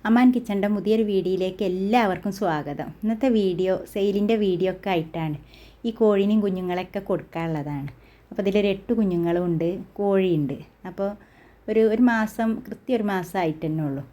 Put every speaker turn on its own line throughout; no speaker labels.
Amman കിച്ചൻ്റെ പുതിയൊരു വീഡിയോയിലേക്ക് എല്ലാവർക്കും സ്വാഗതം. ഇന്നത്തെ വീഡിയോ സെയിലിൻ്റെ വീഡിയോ ഒക്കെ ആയിട്ടാണ്. ഈ കോഴീനെയും കുഞ്ഞുങ്ങളെയൊക്കെ കൊടുക്കാനുള്ളതാണ്. അപ്പോൾ ഇതിലൊരു 8 കുഞ്ഞുങ്ങളും ഉണ്ട്, കോഴിയുണ്ട്. അപ്പോൾ ഒരു മാസം കൃത്യം ഒരു മാസമായിട്ട് തന്നെ ഉള്ളൂ.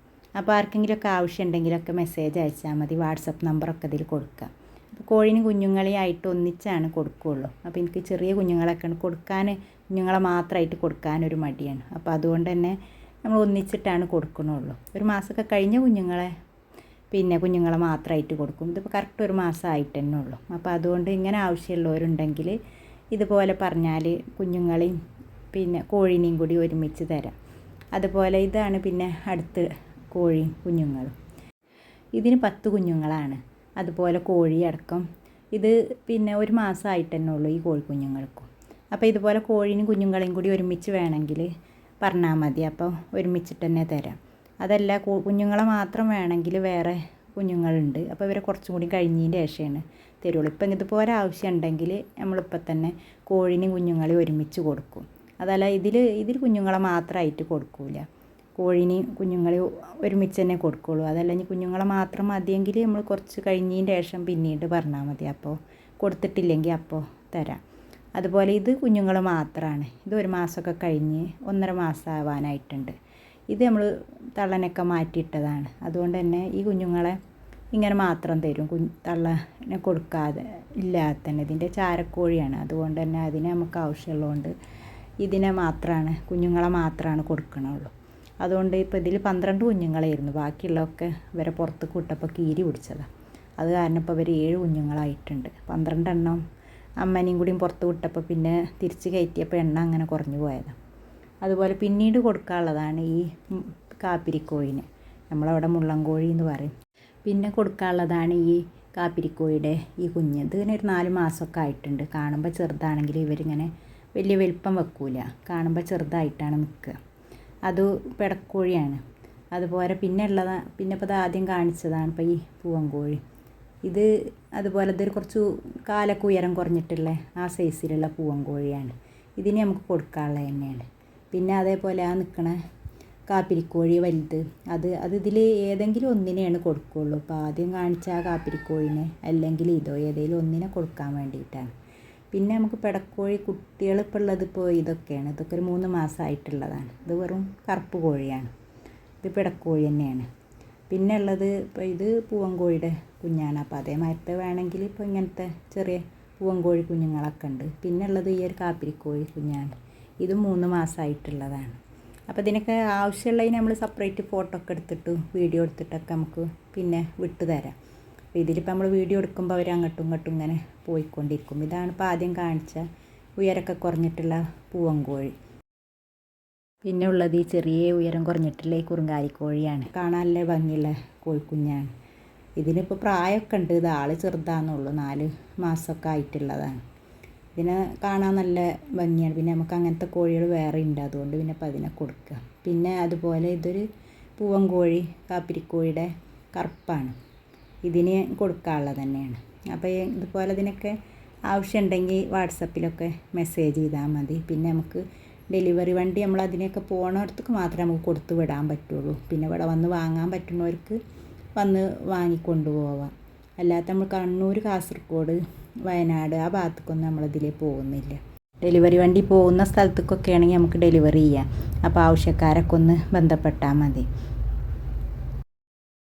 അപ്പോൾ ആർക്കെങ്കിലുമൊക്കെ ആവശ്യമുണ്ടെങ്കിലൊക്കെ മെസ്സേജ് അയച്ചാൽ മതി. വാട്സപ്പ് നമ്പറൊക്കെ ഇതിൽ കൊടുക്കാം. അപ്പോൾ കോഴീനും കുഞ്ഞുങ്ങളെയും ആയിട്ട് ഒന്നിച്ചാണ് കൊടുക്കുകയുള്ളൂ. അപ്പോൾ എനിക്ക് ചെറിയ കുഞ്ഞുങ്ങളൊക്കെ കൊടുക്കാൻ, കുഞ്ഞുങ്ങളെ മാത്രമായിട്ട് കൊടുക്കാനൊരു മടിയാണ്. അപ്പോൾ അതുകൊണ്ട് തന്നെ നമ്മൾ ഒന്നിച്ചിട്ടാണ് കൊടുക്കണുള്ളൂ. ഒരു മാസമൊക്കെ കഴിഞ്ഞ കുഞ്ഞുങ്ങളെ മാത്രമായിട്ട് കൊടുക്കും. ഇതിപ്പോൾ കറക്റ്റ് ഒരു മാസമായിട്ട് തന്നെ ഉള്ളൂ. അപ്പോൾ അതുകൊണ്ട് ഇങ്ങനെ ആവശ്യമുള്ളവരുണ്ടെങ്കിൽ ഇതുപോലെ പറഞ്ഞാൽ കുഞ്ഞുങ്ങളെയും കോഴീനെയും കൂടി ഒരുമിച്ച് തരാം. അതുപോലെ ഇതാണ് അടുത്ത് കോഴിയും കുഞ്ഞുങ്ങളും. ഇതിന് 10 കുഞ്ഞുങ്ങളാണ്. അതുപോലെ കോഴി അടക്കം ഇത് ഒരു മാസമായിട്ട് തന്നെ ഉള്ളൂ ഈ കോഴിക്കുഞ്ഞുങ്ങൾക്കും. അപ്പോൾ ഇതുപോലെ കോഴീനും കുഞ്ഞുങ്ങളെയും കൂടി ഒരുമിച്ച് വേണമെങ്കിൽ പറഞ്ഞാൽ മതി. അപ്പോൾ ഒരുമിച്ചിട്ട് തന്നെ തരാം. അതല്ല കുഞ്ഞുങ്ങളെ മാത്രം വേണമെങ്കിൽ വേറെ കുഞ്ഞുങ്ങളുണ്ട്. അപ്പോൾ ഇവരെ കുറച്ചും കൂടി കഴിഞ്ഞതിൻ്റെ ശേഷമാണ് തരുള്ളൂ. ഇപ്പം ഇതുപോലെ ആവശ്യം ഉണ്ടെങ്കിൽ നമ്മളിപ്പോൾ തന്നെ കോഴീനും കുഞ്ഞുങ്ങളെയും ഒരുമിച്ച് കൊടുക്കും. അതല്ല ഇതിൽ കുഞ്ഞുങ്ങളെ മാത്രമായിട്ട് കൊടുക്കില്ല. കോഴീനെയും കുഞ്ഞുങ്ങളെയും ഒരുമിച്ച് തന്നെ കൊടുക്കുള്ളൂ. അതല്ല ഇനി കുഞ്ഞുങ്ങളെ മാത്രം മതിയെങ്കിൽ നമ്മൾ കുറച്ച് കഴിഞ്ഞതിൻ്റെ ശേഷം പിന്നീട് പറഞ്ഞാൽ മതി. അപ്പോൾ കൊടുത്തിട്ടില്ലെങ്കിൽ അപ്പോൾ തരാം. അതുപോലെ ഇത് കുഞ്ഞുങ്ങൾ മാത്രമാണ്. ഇത് ഒരു മാസമൊക്കെ കഴിഞ്ഞ് 1.5 മാസം ആവാനായിട്ടുണ്ട്. ഇത് നമ്മൾ തള്ളനൊക്കെ മാറ്റിയിട്ടതാണ്. അതുകൊണ്ട് തന്നെ ഈ കുഞ്ഞുങ്ങളെ ഇങ്ങനെ മാത്രം തരും. തള്ളനെ കൊടുക്കാതെ ഇല്ലാതെ തന്നെ. ഇതിൻ്റെ ചാരക്കോഴിയാണ്. അതുകൊണ്ട് തന്നെ അതിനെ നമുക്ക് ആവശ്യമുള്ളതുകൊണ്ട് കുഞ്ഞുങ്ങളെ മാത്രമാണ് കൊടുക്കണുള്ളൂ. അതുകൊണ്ട് ഇപ്പോൾ ഇതിൽ 12 കുഞ്ഞുങ്ങളായിരുന്നു. ബാക്കിയുള്ളതൊക്കെ ഇവരെ പുറത്ത് കൂട്ടപ്പോൾ കീരി പിടിച്ചതാണ്. അത് കാരണം ഇപ്പോൾ ഇവർ 7 കുഞ്ഞുങ്ങളായിട്ടുണ്ട്. 12 എണ്ണം അമ്മനെയും കൂടിയും പുറത്ത് വിട്ടപ്പോൾ തിരിച്ച് കയറ്റിയപ്പോൾ എണ്ണ അങ്ങനെ കുറഞ്ഞു പോയതാണ്. അതുപോലെ പിന്നീട് കൊടുക്കാനുള്ളതാണ് ഈ കാപ്പിരിക്കോഴിന്. നമ്മളവിടെ മുള്ളൻകോഴി എന്ന് പറയും. പിന്നെ കൊടുക്കാനുള്ളതാണ് ഈ കാപ്പിരിക്കോഴിയുടെ ഈ കുഞ്ഞ്. ഇതിന് ഒരു 4 മാസമൊക്കെ ആയിട്ടുണ്ട്. കാണുമ്പോൾ ചെറുതാണെങ്കിൽ ഇവരിങ്ങനെ വലിയ വലിപ്പം വെക്കൂല. കാണുമ്പോൾ ചെറുതായിട്ടാണ് നിൽക്കുക. അത് പിടക്കോഴിയാണ്. അതുപോലെ ഇപ്പോൾ ആദ്യം കാണിച്ചതാണ് ഇപ്പോൾ ഈ പൂവൻകോഴി. അതുപോലെ ഇതൊരു കുറച്ച് കാലൊക്കെ ഉയരം കുറഞ്ഞിട്ടുള്ള ആ സൈസിലുള്ള പൂവൻകോഴിയാണ്. ഇതിന് നമുക്ക് കൊടുക്കാനുള്ളത് തന്നെയാണ്. പിന്നെ അതേപോലെ ആ നിൽക്കണ കാപ്പിരിക്കോഴി വലുത് അത് ഇതിൽ ഏതെങ്കിലും ഒന്നിനെയാണ് കൊടുക്കുകയുള്ളൂ. അപ്പോൾ ആദ്യം കാണിച്ച ആ കാപ്പിരിക്കോഴിനെ അല്ലെങ്കിൽ ഏതെങ്കിലും ഒന്നിനെ കൊടുക്കാൻ വേണ്ടിയിട്ടാണ്. പിന്നെ നമുക്ക് പിടക്കോഴി കുട്ടികൾ ഇപ്പോൾ ഉള്ളത് ഇതൊക്കെയാണ്. ഇതൊക്കെ ഒരു 3 മാസമായിട്ടുള്ളതാണ്. ഇത് വെറും കറുപ്പ് കോഴിയാണ്. ഇത് പിടക്കോഴി തന്നെയാണ്. പിന്നെ ഉള്ളത് ഇത് പൂവൻകോഴിയുടെ കുഞ്ഞാണ്. അപ്പോൾ അതേമാതിരത്തെ വേണമെങ്കിൽ ഇങ്ങനത്തെ ചെറിയ പൂവൻകോഴി കുഞ്ഞുങ്ങളൊക്കെ ഉണ്ട്. പിന്നെ ഉള്ളത് ഈ ഒരു കാപ്പിരിക്കോഴി കുഞ്ഞാണ്. ഇത് 3 മാസമായിട്ടുള്ളതാണ്. അപ്പോൾ ഇതിനൊക്കെ ആവശ്യമുള്ളതിന് നമ്മൾ സെപ്പറേറ്റ് ഫോട്ടോ ഒക്കെ എടുത്തിട്ട് വീഡിയോ എടുത്തിട്ടൊക്കെ നമുക്ക് വിട്ടു തരാം. അപ്പോൾ ഇതിലിപ്പോൾ നമ്മൾ വീഡിയോ എടുക്കുമ്പോൾ അവർ അങ്ങോട്ടും ഇങ്ങോട്ടും ഇങ്ങനെ പോയിക്കൊണ്ടിരിക്കും. ഇതാണ് ഇപ്പോൾ ആദ്യം കാണിച്ച ഉയരമൊക്കെ കുറഞ്ഞിട്ടുള്ള പൂവൻകോഴി. പിന്നെ ഉള്ളത് ഈ ചെറിയ ഉയരം കുറഞ്ഞിട്ടുള്ള ഈ കുറുങ്കാലിക്കോഴിയാണ്. കാണാൻ നല്ല ഭംഗിയുള്ള കോഴിക്കുഞ്ഞാണ്. ഇതിനിപ്പോൾ പ്രായമൊക്കെ ഉണ്ട്. ഇത് ആൾ ചെറുതാണെന്നുള്ളൂ. 4 മാസമൊക്കെ ആയിട്ടുള്ളതാണ്. ഇതിനെ കാണാൻ നല്ല ഭംഗിയാണ്. പിന്നെ നമുക്ക് അങ്ങനത്തെ കോഴികൾ വേറെ ഉണ്ട്. അതുകൊണ്ട് ഇപ്പോൾ അതിനെ കൊടുക്കുക. പിന്നെ അതുപോലെ ഇതൊരു പൂവൻകോഴി കാപ്പിരിക്കോഴിയുടെ കറുപ്പാണ്. ഇതിന് കൊടുക്കാനുള്ളത് തന്നെയാണ്. അപ്പോൾ ഇതുപോലെ ഇതിനൊക്കെ ആവശ്യമുണ്ടെങ്കിൽ വാട്സപ്പിലൊക്കെ മെസ്സേജ് ചെയ്താൽ മതി. പിന്നെ നമുക്ക് ഡെലിവറി വണ്ടി നമ്മൾ അതിനെയൊക്കെ പോകണയിടത്തേക്ക് മാത്രമേ നമുക്ക് കൊടുത്തു വിടാൻ പറ്റുള്ളൂ. പിന്നെ ഇവിടെ വന്ന് വാങ്ങാൻ പറ്റുന്നവർക്ക് വന്ന് വാങ്ങിക്കൊണ്ടു പോവാം. അല്ലാത്ത നമ്മൾ കണ്ണൂർ, കാസർഗോഡ്, വയനാട് ആ ഭാഗത്തേക്കൊന്നും നമ്മളിതിലേ പോകുന്നില്ല. ഡെലിവറി വണ്ടി പോകുന്ന സ്ഥലത്തേക്കൊക്കെ ആണെങ്കിൽ നമുക്ക് ഡെലിവറി ചെയ്യാം. അപ്പോൾ ആവശ്യക്കാരൊക്കെ ഒന്ന് ബന്ധപ്പെട്ടാൽ മതി.